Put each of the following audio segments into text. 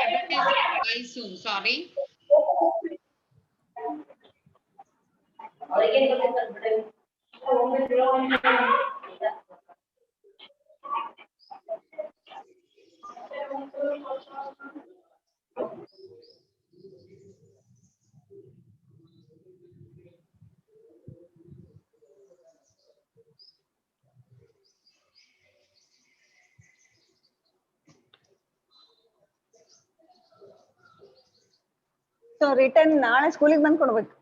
Advertisement by Zoom, sorry. So return ನಾಳೆ ಸ್ಕೂಲಿಗೆ ಬಂದು ಕೊಡ್ಬೇಕು.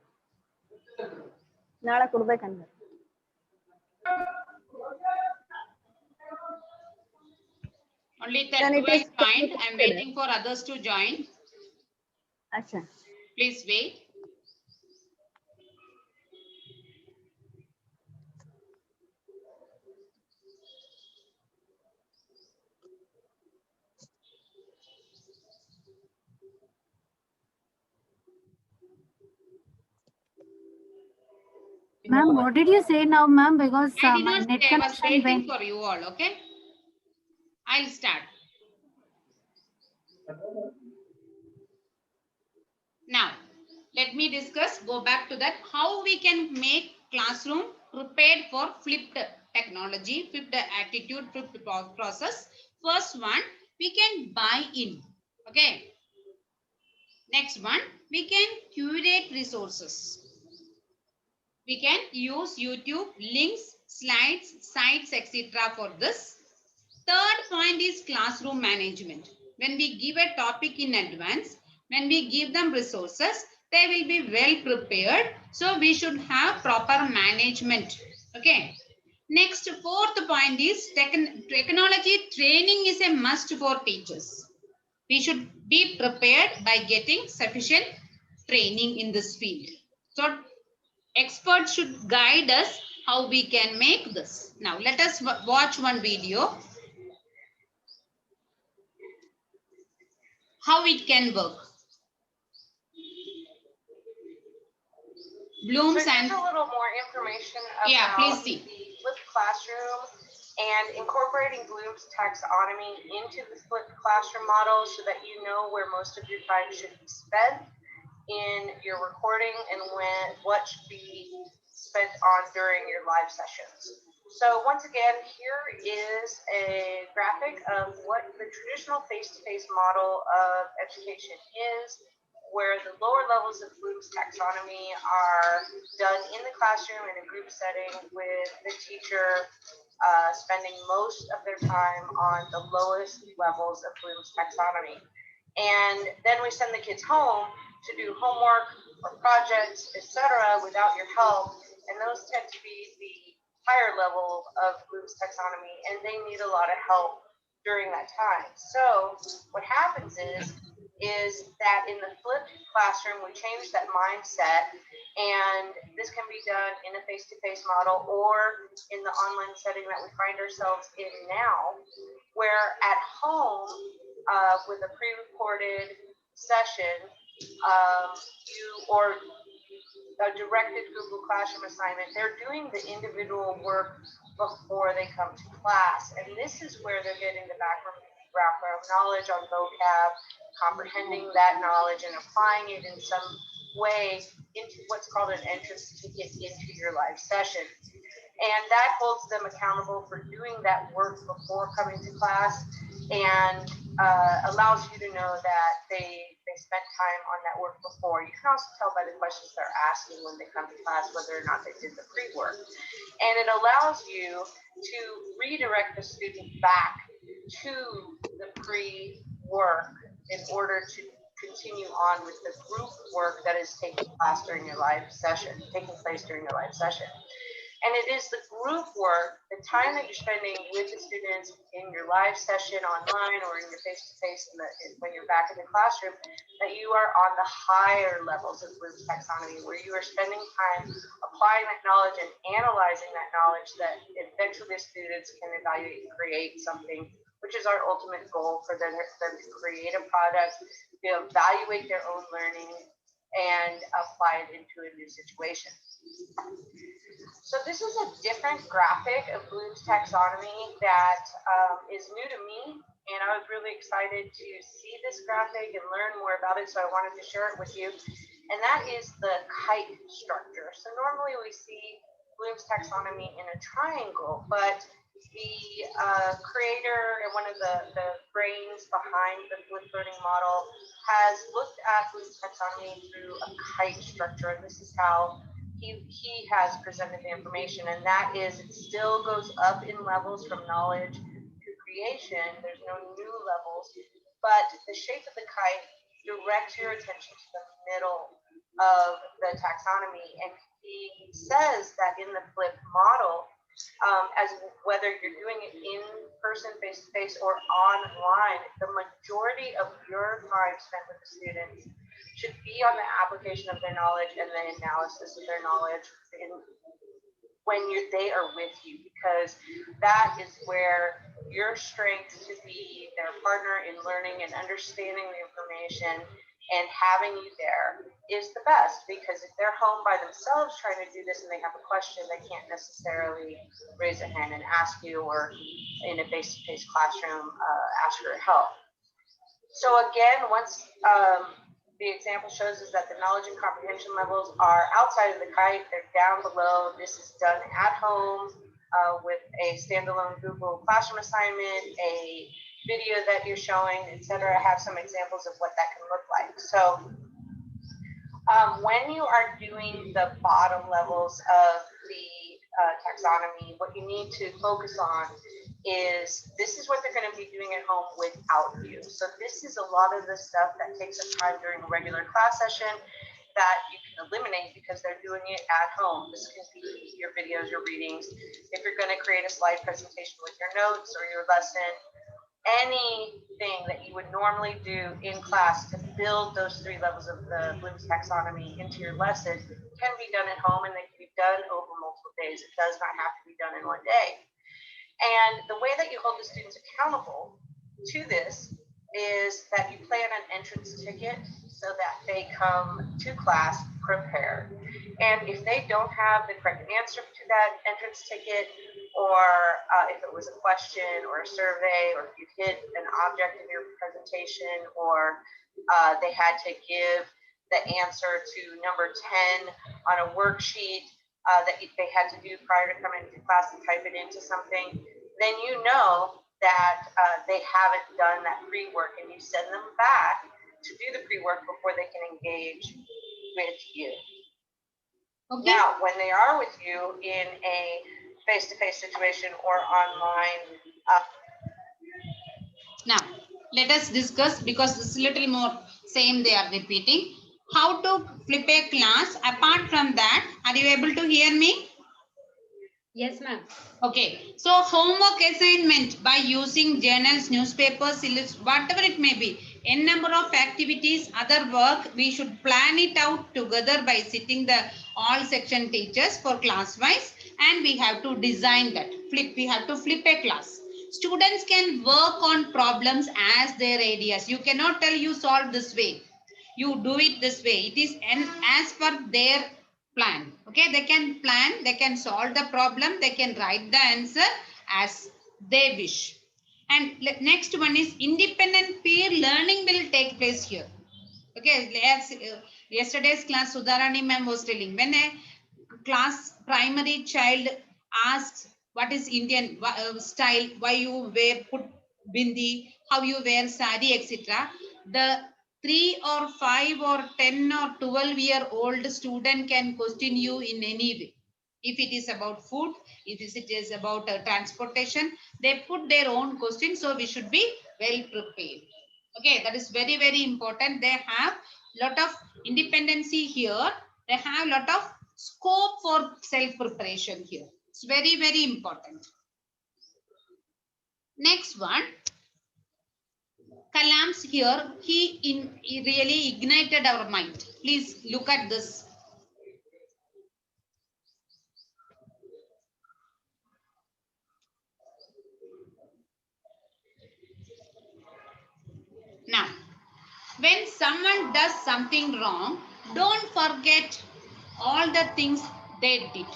ನಾಳೆ ಕೊಡ್ಬೇಕಂದ್ರೆ. Only 12 joined. I'm waiting for others to join. Acha. Please wait. Ma'am, what did you say now, ma'am? Because I did my not net say, I was connection waiting went. for you all, okay? I'll start. Now, let me discuss, go back to that, how we can make classroom prepared for flipped technology, flipped attitude, flipped process. First one, we can buy in, okay? Next one, we can curate resources. We can use YouTube, links, slides, sites, etc. for this. Third point is classroom management. When we give a topic in advance, when we give them resources, they will be well prepared. So we should have proper management. Okay. Next, fourth point is technology training is a must for teachers. We should be prepared by getting sufficient training in this field. So experts should guide us how we can make this. Now let us watch one video. How it can work. Bloom's so and a little more information about please see. the flipped classroom and incorporating Bloom's taxonomy into the flipped classroom model so that you know where most of your time should be spent in your recording and what should be spent on during your live sessions. So once again, here is a graphic of what the traditional face-to-face model of education is, where the lower levels of Bloom's taxonomy are done in the classroom in a group setting with the teacher spending most of their time on the lowest levels of Bloom's taxonomy. And then we send the kids home to do homework or projects, etc., without your help. And those tend to be the higher level of Bloom's taxonomy, and they need a lot of help during that time. So what happens is that in the flipped classroom, we change that mindset, and this can be done in a face-to-face model or in the online setting that we find ourselves in now, where at home, with a pre-recorded session, or a directed Google Classroom assignment, they're doing the individual work before they come to class. And this is where they're getting the background knowledge on vocab, comprehending that knowledge and applying it in some way into what's called an entrance ticket into your live session. And that holds them accountable for doing that work before coming to class, and allows you to know that they spent time on that work before. You can also tell by the questions they're asking when they come to class whether or not they did the pre-work. And it allows you to redirect the student back to the pre-work in order to continue on with the group work that is taking place during your live session. And it is the group work, the time that you're spending with the students in your live session online or in your face-to-face when you're back in the classroom, that you are on the higher levels of Bloom's taxonomy, where you are spending time applying that knowledge and analyzing that knowledge that eventually the students can evaluate and create something, which is our ultimate goal for them to create a product, to evaluate their own learning, and apply it into a new situation. So this is a different graphic of Bloom's taxonomy that is new to me and I was really excited to see this graphic and learn more about it, so I wanted to share it with you. And that is the kite structure. So normally we see Bloom's taxonomy in a triangle, but the creator and one of the brains behind the flipped learning model has looked at Bloom's taxonomy through a kite structure, and this is how he has presented the information, and that is it still goes up in levels from knowledge to creation. There's no new levels, but the shape of the kite directs your attention to the middle of the taxonomy. And he says that in the flipped model, as whether you're doing it in person, face to face, or online, the majority of your time spent with the students should be on the application of their knowledge and the analysis of their knowledge when they are with you, because that is where your strength to be their partner in learning and understanding the information and having you there is the best. Because if they're home by themselves trying to do this and they have a question, they can't necessarily raise a hand and ask you, or in a face-to-face classroom, ask for help. So again, once the example shows us that the knowledge and comprehension levels are outside of the kite, they're down below. This is done at home with a standalone Google Classroom assignment, a video that you're showing, etc. I have some examples of what that can look like. So when you are doing the bottom levels of the taxonomy, what you need to focus on is this is what they're going to be doing at home without you. So this is a lot of the stuff that takes up time during a regular class session that you can eliminate because they're doing it at home. This can be your videos, your readings. If you're going to create a slide presentation with your notes or your lesson, anything that you would normally do in class to build those 3 levels of the Bloom's taxonomy into your lesson can be done at home, and they can be done over multiple days. It does not have to be done in one day. And the way that you hold the students accountable to this is that you plan an entrance ticket so that they come to class prepared. And if they don't have the correct answer to that entrance ticket, or if it was a question or a survey, or if you hit an object in your presentation, or they had to give the answer to number 10 on a worksheet that they had to do prior to coming to class and type it into something, then you know that they haven't done that pre-work, and you send them back to do the pre-work before they can engage with you. Okay. Now, when they are with you in a face-to-face situation or online. Now, let us discuss, because it's a little more same they are repeating, how to flip a class. Apart from that, are you able to hear me? Yes, ma'am. Okay, so homework assignment by using journals, newspapers, whatever it may be, n number of activities, other work, we should plan it out together by sitting the all section teachers for class wise, and we have to design that. We have to flip a class. Students can work on problems as their ideas. You cannot tell you solve this way. You do it this way. It is as per their plan. Okay, they can plan, they can solve the problem, they can write the answer as they wish. And next one is independent peer learning will take place here. Okay, yesterday's class Sudharani ma'am was telling, when a class primary child asks what is Indian style, why you wear put bindi, how you wear sari, etc. The 3 or 5 or 10 or 12-year-old student can question you in any way. If it is about food, if it is about transportation, they put their own question. So we should be well prepared. Okay, that is very, very important. They have lot of independency here. They have lot of scope for self-preparation here. It's very, very important. Next one. Kalam's here, he really ignited our mind. Please look at this. Now, when someone does something wrong, don't forget all the things they did.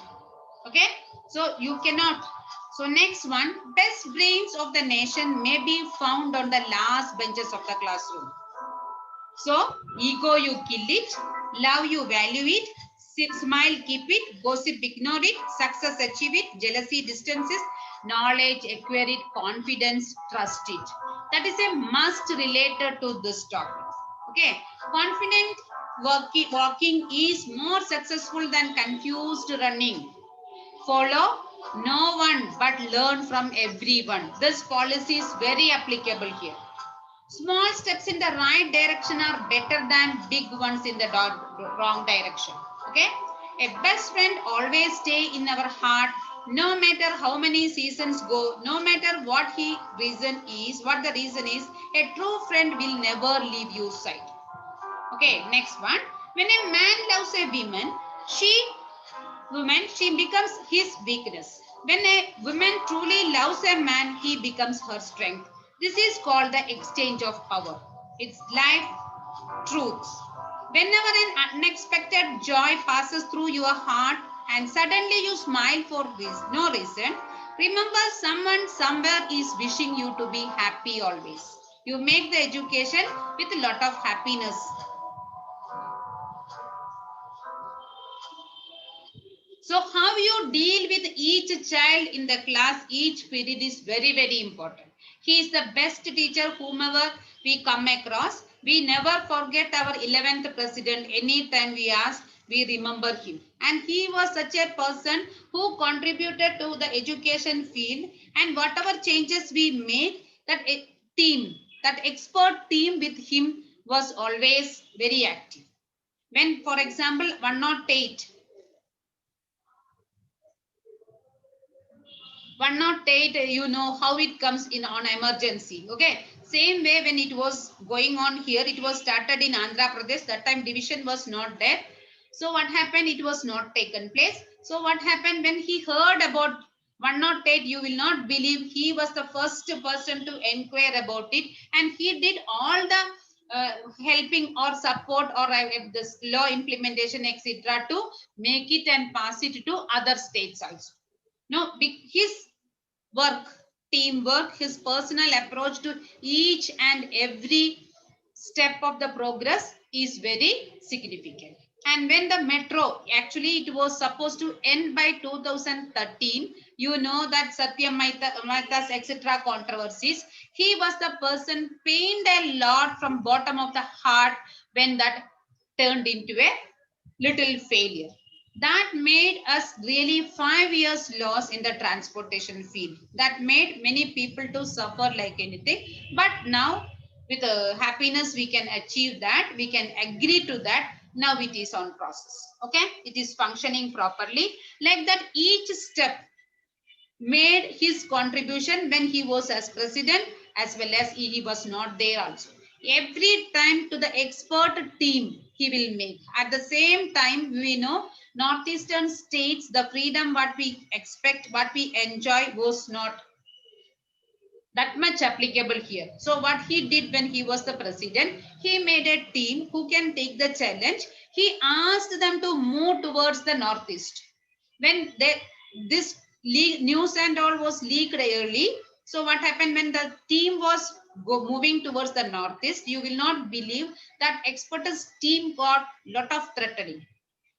Okay? So you cannot So next one, best brains of the nation may be found on the last benches of the classroom. So ego, you kill it. Love, you value it. Smile, keep it. Gossip, ignore it. Success, achieve it. Jealousy, distance it. Knowledge, acquire it. Confidence, trust it. That is a must related to this topic. Okay. Confident walking is more successful than confused running. Follow no one but learn from everyone. This policy is very applicable here. Small steps in the right direction are better than big ones in the wrong direction. Okay. A best friend always stay in our heart, no matter how many seasons go, no matter what the reason is. A true friend will never leave your side. Okay. Next one. When a man loves a woman, she becomes his weakness. When a woman truly loves a man, he becomes her strength. This is called the exchange of power. It's life truths. Whenever an unexpected joy passes through your heart and suddenly you smile for no reason, remember someone somewhere is wishing you to be happy always. You make the education with a lot of happiness. So how you deal with each child in the class, each period is very, very important. He is the best teacher whomever we come across. We never forget our 11th president. Anytime we ask, we remember him. And he was such a person who contributed to the education field. And whatever changes we made, that expert team with him was always very active. When, for example, 108, 108, you know how it comes in on emergency. Okay. Same way when it was going on here, it was started in Andhra Pradesh. That time division was not there. So what happened? It was not taken place. So what happened when he heard about 108, you will not believe he was the first person to inquire about it. And he did all the helping or support or this law implementation, etc. to make it and pass it to other states also. No, his work, teamwork, his personal approach to each and every step of the progress is very significant. And when the metro, actually it was supposed to end by 2013, you know that Satyam Mehta's etc. controversies, he was the person pained a lot from bottom of the heart when that turned into a little failure. That made us really 5 years loss in the transportation field. That made many people to suffer like anything. But now with happiness, we can achieve that. We can agree to that. Now it is on process. Okay. It is functioning properly. Like that each step made his contribution when he was as president as well as he was not there also. Every time to the expert team he will make. At the same time, we know northeastern states, the freedom what we expect, what we enjoy was not that much applicable here. So what he did when he was the president, he made a team who can take the challenge. He asked them to move towards the northeast. When this news and all was leaked early, so what happened when the team was moving towards the northeast, you will not believe that expertise team got lot of threatening.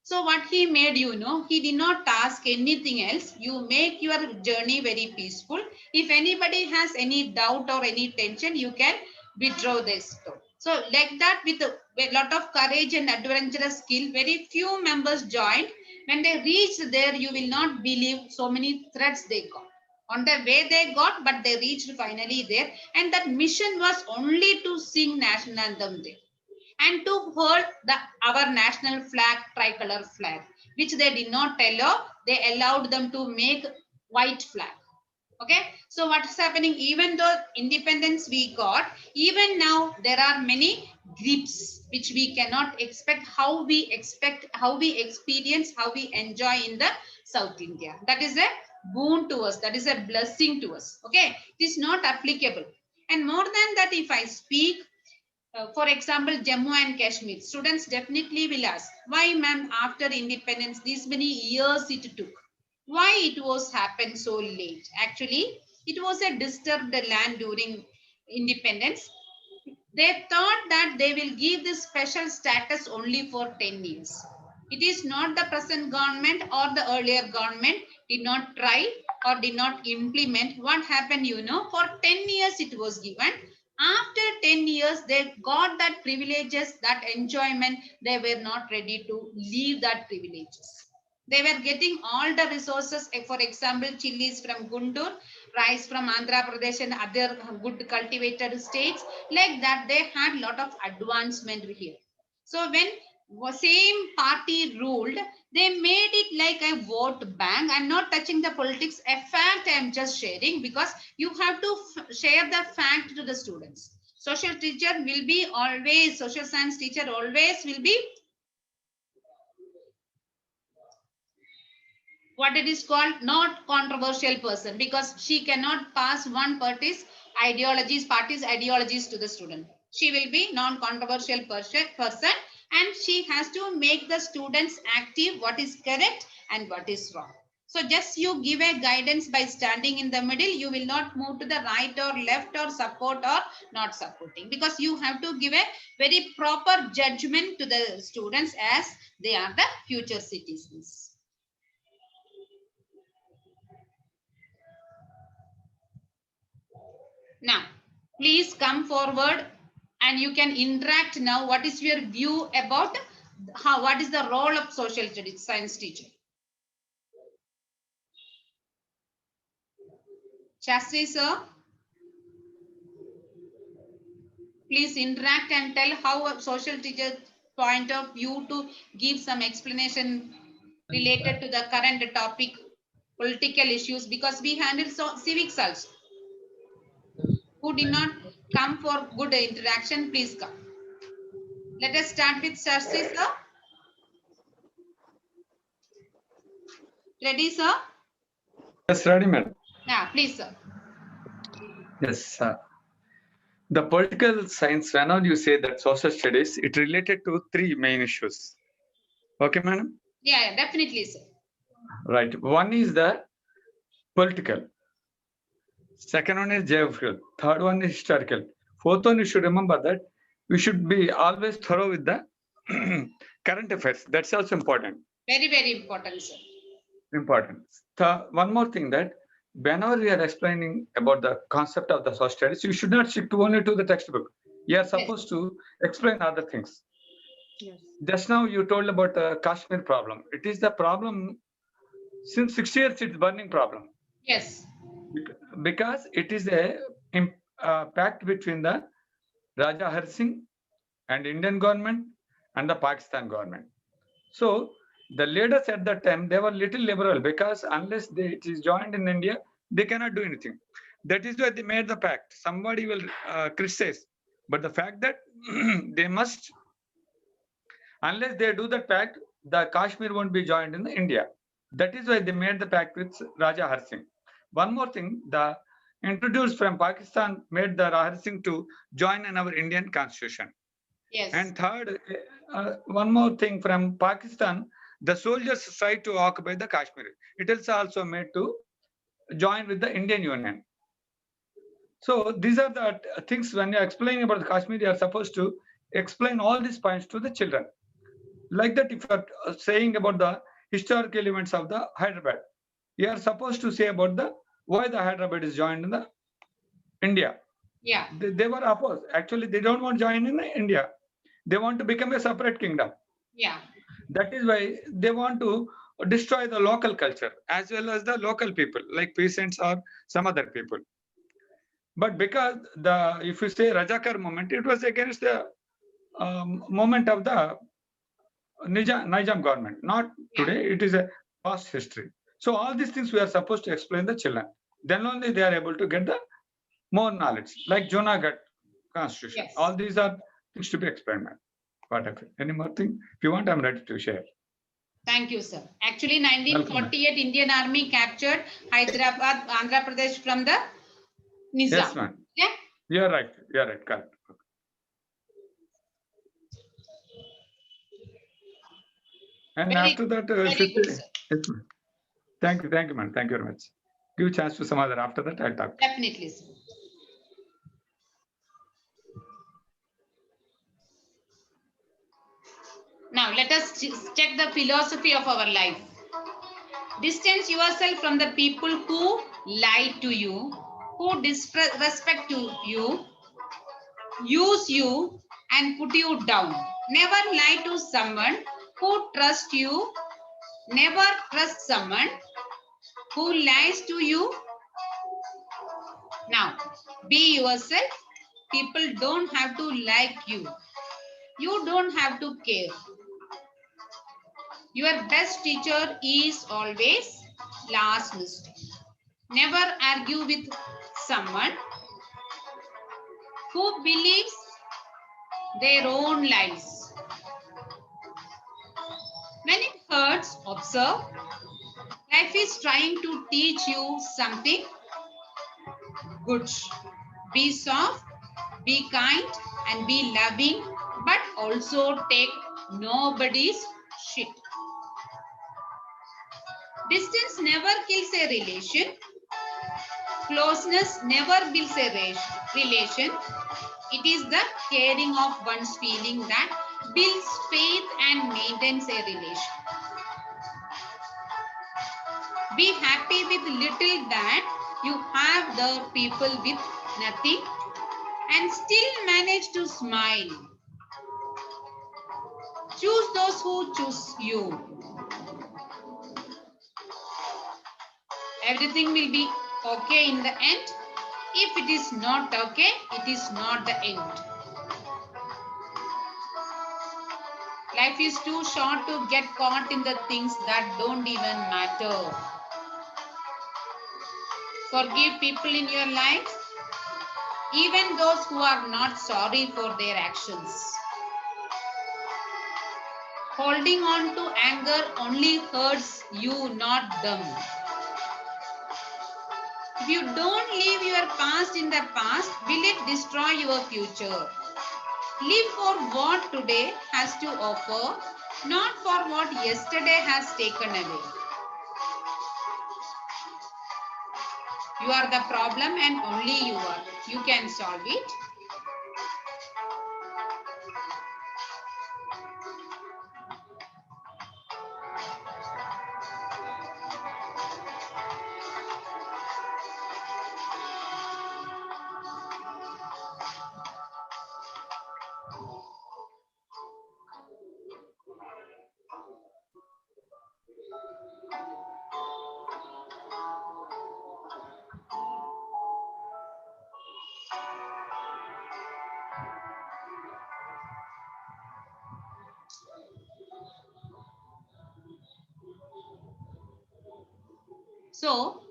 So what he made, you know, he did not ask anything else. You make your journey very peaceful. If anybody has any doubt or any tension, you can withdraw this. So like that, with a lot of courage and adventurous skill, very few members joined. When they reached there, you will not believe so many threats they got. On the way they got, but they reached finally there. And that mission was only to sing national anthem there and to hold our national flag, tricolor flag, which they did not allow. They allowed them to make white flag. Okay. So what's happening, even though independence we got, even now there are many grips which we cannot expect, how we experience, how we enjoy in the South India. That is a boon to us. That is a blessing to us. Okay. It is not applicable. And more than that, if I speak, for example, Jammu and Kashmir, students definitely will ask, why ma'am, after independence, these many years it took? Why it was happened so late? Actually, it was a disturbed land during independence. They thought that they will give this special status only for 10 years. It is not the present government or the earlier government did not try or did not implement. What happened, for 10 years it was given. After 10 years, they got that privileges, that enjoyment. They were not ready to leave that privileges. They were getting all the resources, for example, chilies from Guntur, rice from Andhra Pradesh and other good cultivated states. Like that, they had a lot of advancement here. So when same party ruled, they made it like a vote bank. I'm not touching the politics. A fact I'm just sharing because you have to share the fact to the students. Social teacher will be always, social science teacher always will be what it is called not controversial person, because she cannot pass one party's ideologies to the student. She will be non-controversial person, and she has to make the students active what is correct and what is wrong. So just you give a guidance by standing in the middle, you will not move to the right or left or support or not supporting, because you have to give a very proper judgment to the students as they are the future citizens. Now, please come forward and you can interact now. What is your view about what is the role of social studies science teacher? Shastri sir, please interact and tell how a social teacher point of view to give some explanation related to the current topic, political issues, because we handle civics also. Who did not come for good interaction, please come. Let us start with Shastri sir. Ready, sir? Yes, ready, madam. Yeah, please, sir. Yes. The political science, whenever you say that social studies, it related to three main issues. Okay, madam? Yeah, definitely, sir. Right. One is the political. Second one is geographical. Third one is historical. Fourth one, you should remember that we should be always thorough with the current affairs. That's also important. Very, very important, sir. Important. One more thing, that whenever we are explaining about the concept of the social studies, you should not stick to only to the textbook. You are supposed to explain other things. Yes. Just now you told about the Kashmir problem. It is the problem since 6 years. It's burning problem. Yes. Because it is a pact between the Raja Har Singh and Indian government and the Pakistan government. So the leaders at that time, they were little liberal, because unless it is joined in India, they cannot do anything. That is why they made the pact. Somebody will criticize, but the fact that they must, unless they do that pact, the Kashmir won't be joined in India. That is why they made the pact with Raja Har Singh. One more thing, the introduced from Pakistan made the Raja Har Singh to join in our Indian constitution. Yes. And third, one more thing, from Pakistan, the soldiers tried to occupy the Kashmir. It is also made to join with the Indian Union. So these are the things when you are explaining about the Kashmir, you are supposed to explain all these points to the children. Like that, if you are saying about the historical events of the Hyderabad, you are supposed to say about the why the Hyderabad is joined in the India. Yeah. They were opposed. Actually, they don't want to join in India. They want to become a separate kingdom. Yeah. That is why they want to destroy the local culture as well as the local people, like peasants or some other people. But because if you say Rajakar movement, it was against the movement of the Nizam government. Not today, it is a past history. So all these things we are supposed to explain the children. Then only they are able to get the more knowledge, like Junagadh constitution. Yes. All these are things to be explained. Whatever. Any more thing? If you want, I'm ready to share. Thank you, sir. Actually, 1948, Indian Army captured Hyderabad, Andhra Pradesh from the Nizam. Yes, ma'am. Yeah. You're right. You're right. Correct. And Very, after that, very good, sir. yes, ma'am. Thank you, man. Thank you very much. Give chance to some other. After that, I'll talk. Definitely, sir. Now, let us check the philosophy of our life. Distance yourself from the people who lie to you, who disrespect you, use you, and put you down. Never lie to someone who trusts you. Never trust someone who lies to you. Now, be yourself. People don't have to like you. You don't have to care. Your best teacher is always last mistake. Never argue with someone who believes their own lies. When it hurts, observe. Life is trying to teach you something good. Be soft, be kind, and be loving, but also take nobody's shit. Distance never kills a relation. Closeness never builds a relation. It is the caring of one's feeling that builds faith and maintains a relation. Be happy with little that you have the people with nothing and still manage to smile. Choose those who choose you. Everything will be okay in the end. If it is not okay, it is not the end. Life is too short to get caught in the things that don't even matter. Forgive people in your life, even those who are not sorry for their actions. Holding on to anger only hurts you, not them. If you don't leave your past in the past, will it destroy your future? Live for what today has to offer, not for what yesterday has taken away. You are the problem and only you are. You can solve it. So,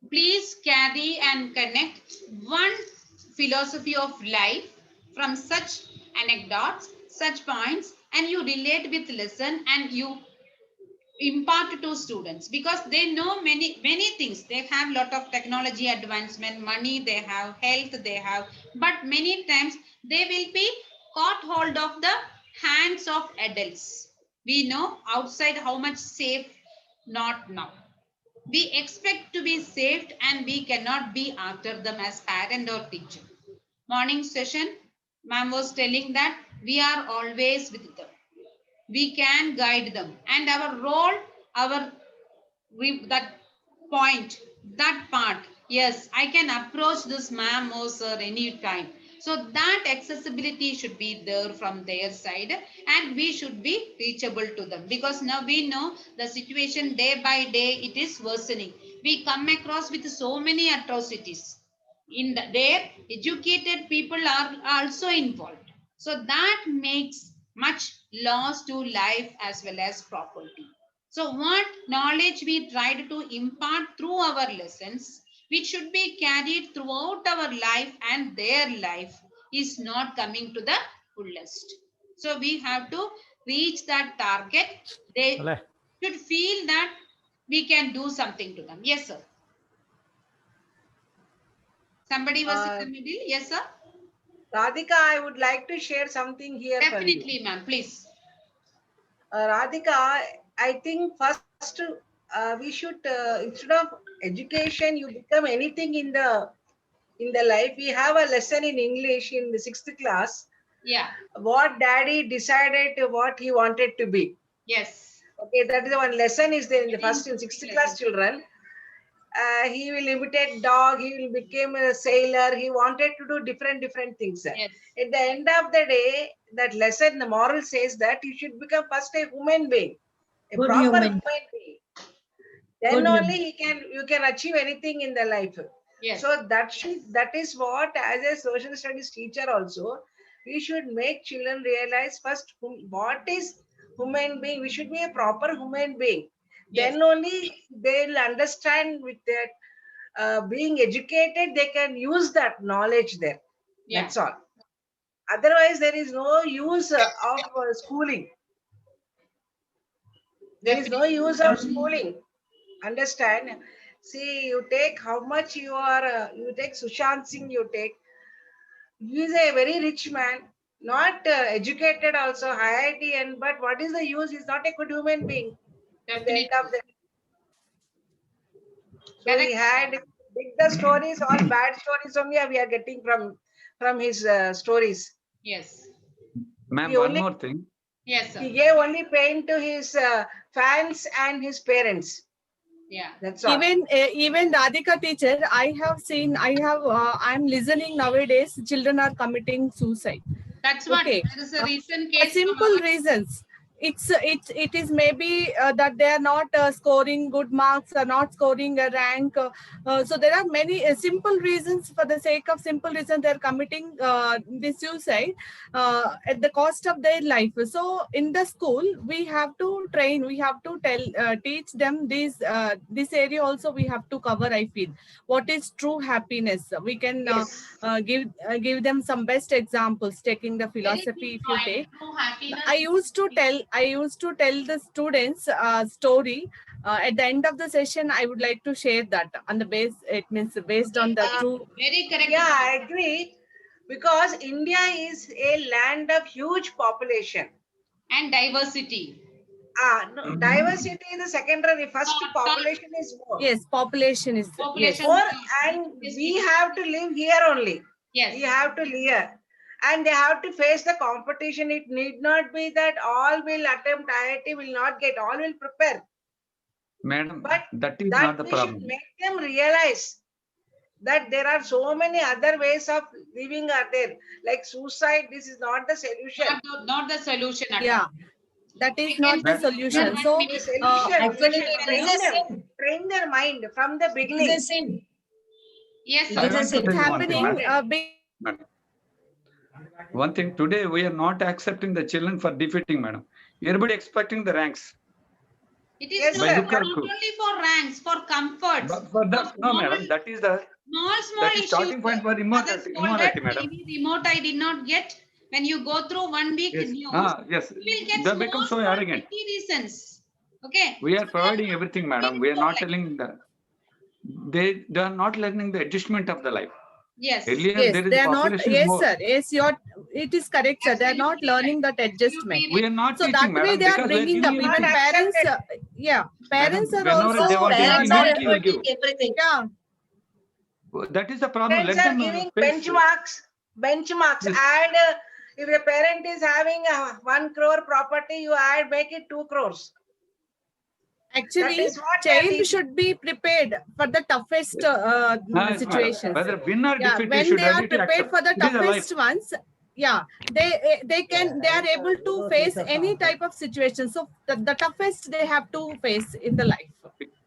please carry and connect one philosophy of life from such anecdotes, such points, and you relate with lesson and you impart to students because they know many things. They have lot of technology advancement, money, they have health, they have, but many times they will be caught hold of the hands of adults. We know outside how much safe, not now. We expect to be saved and we cannot be after them as parent or teacher. Morning session, ma'am was telling that we are always with them. We can guide them and our role, that point, that part, yes, I can approach this ma'am or sir anytime. So that accessibility should be there from their side and we should be reachable to them because now we know the situation day by day it is worsening. We come across with so many atrocities. In there, educated people are also involved. So that makes much loss to life as well as property. So what knowledge we tried to impart through our lessons, which should be carried throughout our life and their life is not coming to the fullest. So we have to reach that target. They should feel that we can do something to them. Yes, sir. Somebody was in the middle. Yes, sir. Radhika, I would like to share something here. Definitely, ma'am. Please. Radhika, I think first we should instead of education, you become anything in the life. We have a lesson in English in the 6th class. Yeah. What daddy decided what he wanted to be. Yes. Okay, that is the one lesson is there in the Very first and 6th interesting class lesson. children. He will imitate dog. He will become a sailor. He wanted to do different things. Yes. At the end of the day, that lesson, the moral says that you should become first a human being, a Good proper human. human being. Then Good only human. you can achieve anything in the life. Yes. So that is what, as a social studies teacher also, we should make children realize first what is human being. We should be a proper human being. Yes. Then only they'll understand with that being educated, they can use that knowledge there. Yeah. That's all. Otherwise, there is no use of schooling. There is no use of schooling. Understand? See, you take how much you are, you take Sushant Singh, you take, he is a very rich man, not educated also, IITN, but what is the use? He's not a good human being. At the end Definitely. of the so Correct. he had big the stories, all bad stories only we are getting from his stories. Yes. Ma'am, He one only- more thing. Yes, sir. He gave only pain to his fans and his parents. Yeah. That's all. Even Radhika teacher, I'm listening nowadays, children are committing suicide. That's what Okay. there is a recent case. Simple reasons. It is maybe that they are not scoring good marks or not scoring a rank. So there are many simple reasons. For the sake of simple reasons, they are committing this suicide at the cost of their life. So in the school, we have to train. We have to teach them this area also. We have to cover. I feel what is true happiness. We can Yes. give them some best examples. Taking the philosophy, if you take. I used to tell the students story. At the end of the session, I would like to share that on the base. It means based on the true. Very correct. Yeah, I agree. Because India is a land of huge population. And diversity. No, diversity is the secondary. First, population is more. Yes, population is Population. More, and we have to live here only. Yes. We have to live here. And they have to face the competition. It need not be that all will attempt IIT, will not get, all will prepare. Madam, But that is that not the we problem. should make them realize that there are so many other ways of living are there. Like suicide, this is not the solution. Not the solution at Yeah, all. that is not the solution. So The solution, Actually, we should it train is a them, sin. train their mind from the It beginning. is a sin. Yes, It sir. is a want to sin. tell you one thing, happening madam. Madam. One thing, today we are not accepting the children for defeating, madam. Everybody expecting the ranks. It is Yes, not, sir. not only for ranks, for comforts. But for that, no, madam, that is the Small that is issues. starting point for Others immortality, call immortality, that madam. maybe remote I did not get. When you go through 1 week Yes. news, Yes. you will get They become so arrogant. petty reasons. Okay. We are So providing they are everything, not madam. We are doing not so telling they are not learning the adjustment of the life. Yes. Earlier, yes, there is they are not. population is Yes, more. sir. Yes, it is correct, sir. They are not Absolutely learning that adjustment. We are not So teaching, that way madam, they are because we are bringing up. giving Even Not parents, accepted. parents Madam, are whenever also. they want to Parents give, are immediately will give. exploiting everything. Yeah. That is the problem. Parents Let are them giving face. benchmarks. Yes. Add, if the parent is having 1 crore property, you add, make it 2 crores. Actually, is what they are child teaching. should be prepared for the toughest Yes, madam. situations. Whether win or Yeah, defeat, we when should they are ready to prepared accept. for the It is a life. toughest ones, yeah, they are able to face any type of situation. So the toughest they have to face in the life.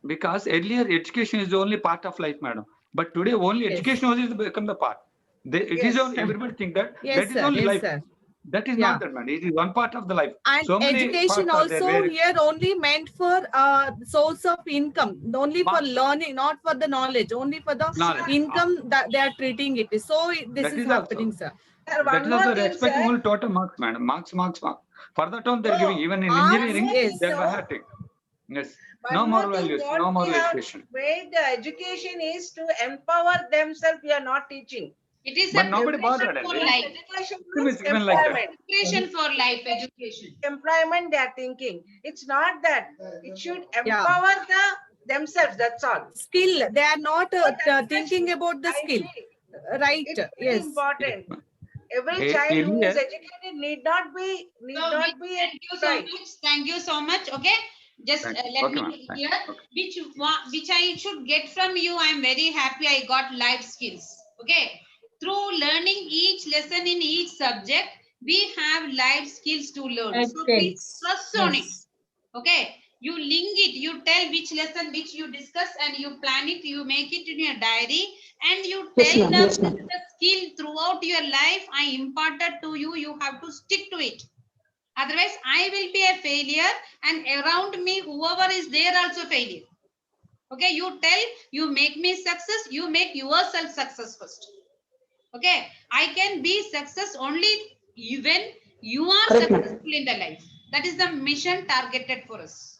Because earlier education is the only part of life, madam. But today only Yes. education only has become the part. It is Yes. only everybody think that Yes, that is sir. only Yes, life. sir. That is Yeah. not that, man. It is one part of the life. And So many education parts are there also where here only meant for source of income, only for Marks. learning, not for the knowledge, only for the knowledge. income that they are treating it. So this That is is also- happening, sir. Sir, That one is more also thing, expecting sir. only total marks, madam. Marks. For that one, they're No, giving. Even in marks engineering, is- they're no. hurting. Yes. One No more moral thing, values. what No we moral have education. made the education is to empower themselves. We are not teaching. It is But a nobody preparation bothered. for And life. Education it means is given like that. employment. Preparation for life education. Employment they are thinking. It's not that. It should Yeah. empower themselves. That's all. Skill. They are not That's thinking about the I skill. feel Right. it's very Yes. important. Every A- child who is earlier- educated need not be So, thank you so employed. much. Thank you so much. Okay. Just Thank you. let Okay, me ma'am. Thank hear you. Okay. which I should get from you. I am very happy I got life skills. Okay. Through learning each lesson in each subject, we have life skills to learn. Life So please skills. trust on it. Yes. Okay. You link it, you tell which lesson which you discuss and you plan it, you make it in your diary and you tell them this is the skill throughout your life I imparted to you. You have to stick to it. Otherwise, I will be a failure and around me, whoever is there also failure. Okay, you tell, you make me success, you make yourself success first. Okay, I can be success only when you are successful in the life. That is the mission targeted for us.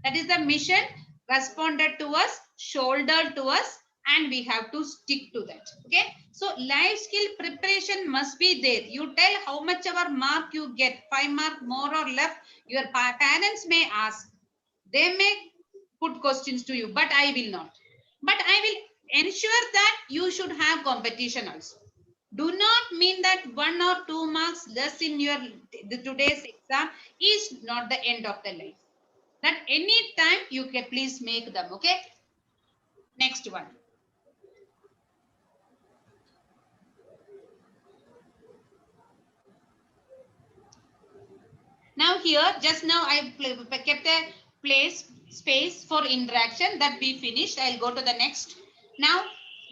That is the mission responded to us, shouldered to us, and we have to stick to that. Okay, so life skill preparation must be there. You tell how much our mark you get, 5 mark more or less. Your parents may ask, they may put questions to you, but I will not. But I will ensure that you should have competition also. Do not mean that 1 or 2 marks less in your today's exam is not the end of the life. That any time you can please make them. Okay. Next one. Now here, just now I kept a space for interaction that we finished. I'll go to the next. Now,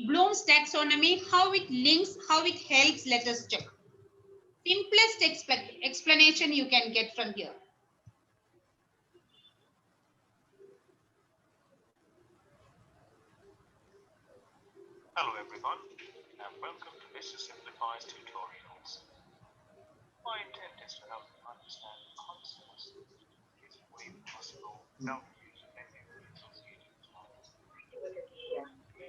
Bloom's taxonomy, how it links, how it helps, let us check. Simplest explanation you can get from here. Hello everyone, and welcome to Mr. Simplifies Tutorials. My intent is to help you understand the concepts in a way possible without using any of the associated terms.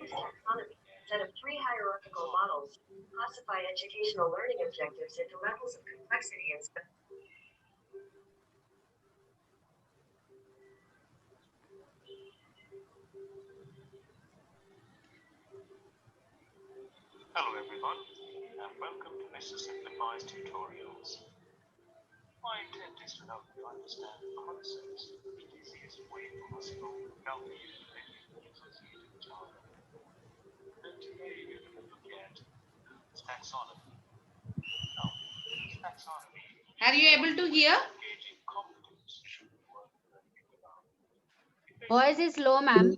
Taxonomy, set of 3 hierarchical models, classify educational learning objectives into levels of complexity and Hello everyone, and welcome to Mr. Simplifies Tutorials. My intent is to help you understand the concepts in the easiest way possible without using any of the associated terms. And today we're going to look at taxonomy. Now, taxonomy. Are you able to hear? Gauging competence. Voice is low, ma'am.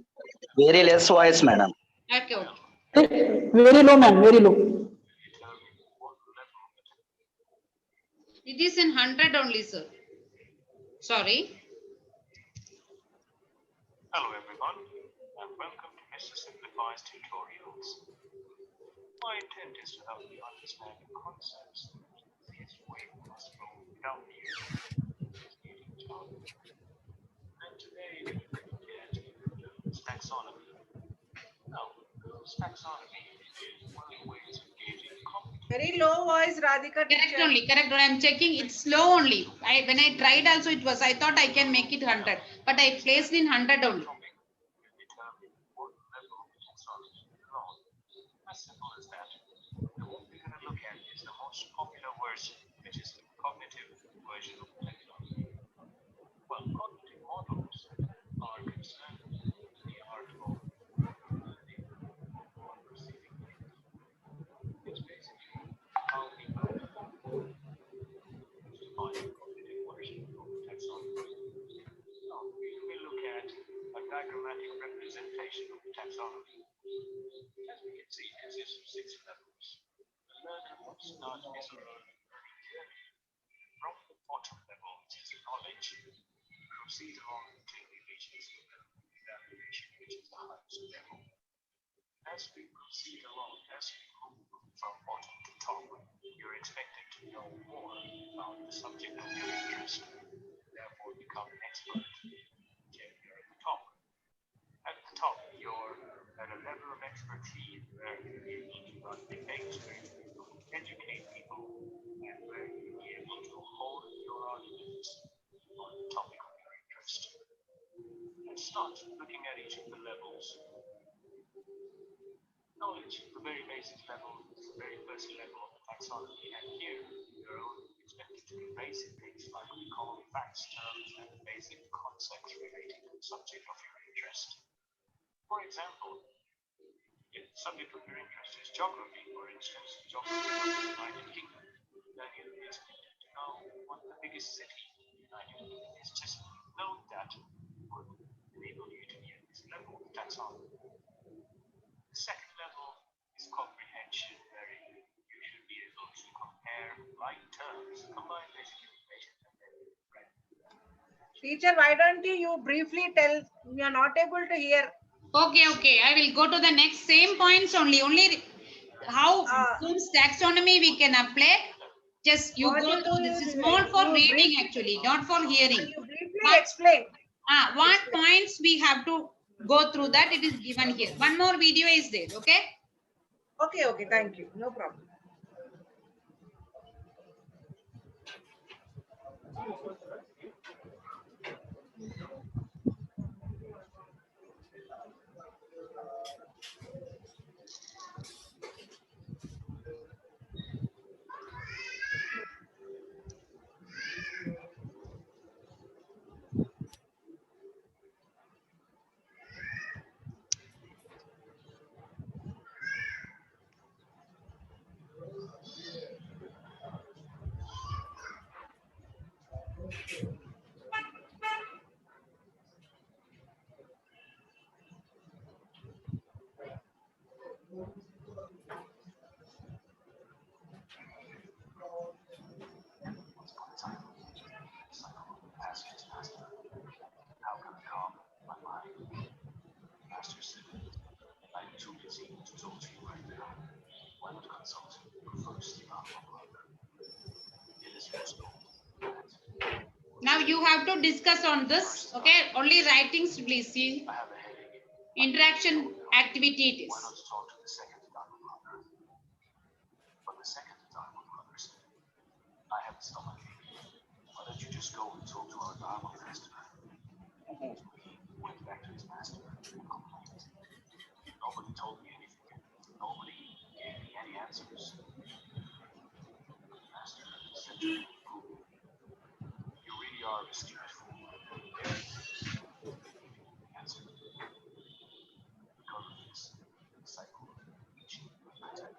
Very less voice, madam. Okay. Very low, man, very low. It is in 100 only, sir. Sorry. Hello everyone, and welcome to Mr. Simplifies Tutorials. My intent is to help you understand the concepts in the easiest way possible without using complicated terms. And today we're going to look at taxonomy. Now, taxonomy is one of the ways of gauging competence. Very low voice, Radhika Correct teacher. only, correct. I'm checking. It's slow only. When I tried also, it was. I thought I can make it 100, but I placed in 100 only. Determine what level of taxonomy you belong. As simple as that. And what we're going to look at is the most popular version, which is the cognitive version of taxonomy. Well, cognitive models are concerned with the art of learning or perceiving things. It's basically how we define the cognitive version of taxonomy. Now, we will look at a diagrammatic representation of taxonomy. As we can see, it consists of 6 levels. The learner would start his learning journey from the bottom level, which is knowledge, proceed along until he reaches evaluation, which is the highest level. As we proceed along, as we move from bottom to top, you're expected to know more about the subject of your interest, therefore become an expert until you're at the top. At the top, you're at a level of expertise where you need to run the expert start looking at each of the levels. Knowledge, the very basic level, is the very first level of the taxonomy, and here you're only expected to be basic things like recalling facts, terms, and basic concepts relating to the subject of your interest. For example, if the subject of your interest is geography, for instance, geography of the United Kingdom, then you'll be expected to know what the biggest city in the United Kingdom is. Just know that would enable you to be at this level of taxonomy. The second level is comprehension, where you should be able to compare like terms, combine basic information, and then read. Teacher, why don't you briefly tell? We are not able to hear. Okay. I will go to the next same points only. How Bloom's taxonomy we can apply. Just you What go you through. do This is is more for you reading briefly- actually, not for hearing. You briefly But- explain. What points we have to go through that it is given here. One more video is there. Okay. Okay, thank you. No problem. How can I calm my mind? Master said, I'm too busy to talk to you right now. Why not consult first about one brother? It is useful. Now you have to discuss on this. Okay. Only writings, please see. I have a headache. Interaction activity it Why is. not talk to the second diamond brother? But the second diamond brother said, I have a stomach ache. Why don't you just go and talk to our diamond master? He went back to his master and complained. Nobody told me anything. Nobody gave me any answers. The master said to me, you really are a stupid fool. He answered, because of this cycle of teaching and attack.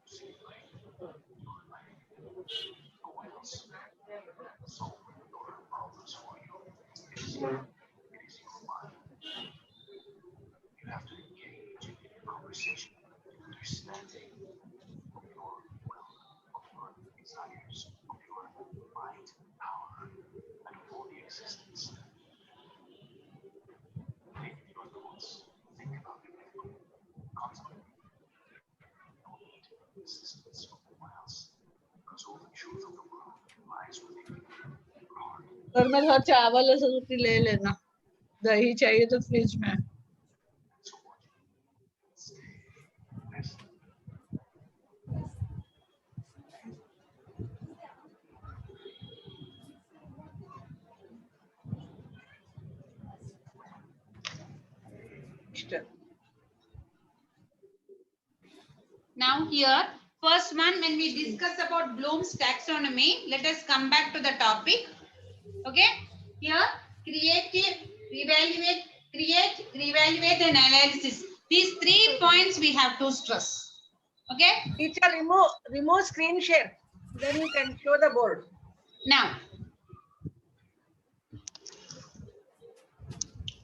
See, like, no one else solve your problems for you. It is your mind. You have to engage in a conversation, understanding of your will, of your desires, of your mind, power, and of all the existence. Think your thoughts, think about everything, contemplate. No need assistance from anyone else, because all the truth of the world lies within your heart. घर में थोड़ा चावल और रोटी ले लेना, दही चाहिए तो फ्रिज में। So what? Stay, rest. Now here, first one, when we discuss about Bloom's taxonomy, let us come back to the topic. Okay. Here, create, reevaluate and analysis. These 3 points we have to stress. Okay. Teacher, remove screen share. Then you can show the board. Now.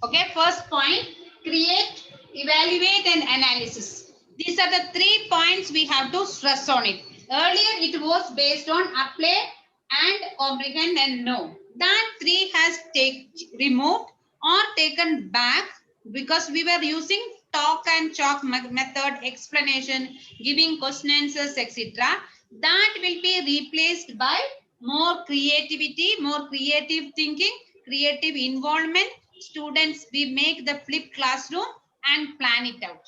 Okay, first point, create, evaluate and analysis. These are the 3 points we have to stress on it. Earlier it was based on apply and comprehend and know. That 3 has removed or taken back because we were using talk and chalk method, explanation, giving question answers, etc. That will be replaced by more creativity, more creative thinking, creative involvement. Students, we make the flipped classroom and plan it out.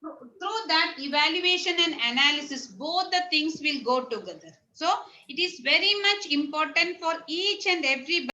Through that, evaluation and analysis, both the things will go together. So it is very much important for each and every